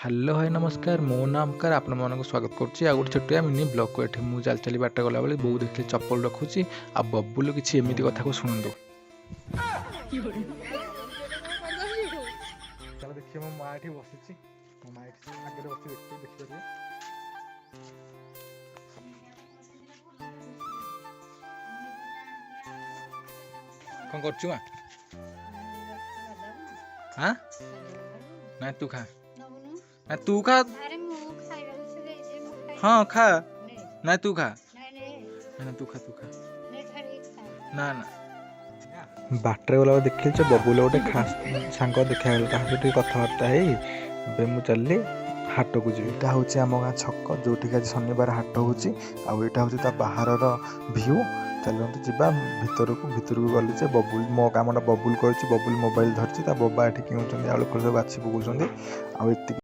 hello hi नमस्कार मो नाम कार आपण मानक स्वागत करुच्ची आ गोटे छोटिया मिनी ब्लॉग को एठी मु चाल चली बाट गला बेले बो देखले चप्पल रखुची आ बब्बुल किछि एमिति कथा को सुनंदो चलो देखिए मो मां एठी बसिची मो मां एठी आगे बसि देखि देखि कौन करछु मां हां ना तू खा ना तू खा हाँ खा ना तू खा ना तू खा ना ना बाटर गला देखिल बबुल गोटे खास सांग देखा गला कथबार्ता है मु चलि हाट को जी यहाँ हूँ आम गाँ छक जो शनिवार हाट हो यहाँ बाहर भ्यू चलते जावा भितर को गली बबुल मो कामटा बबुल कर बबुल मोबाइल धरती बबा ये कि आलू फल बाछी पकाउं आ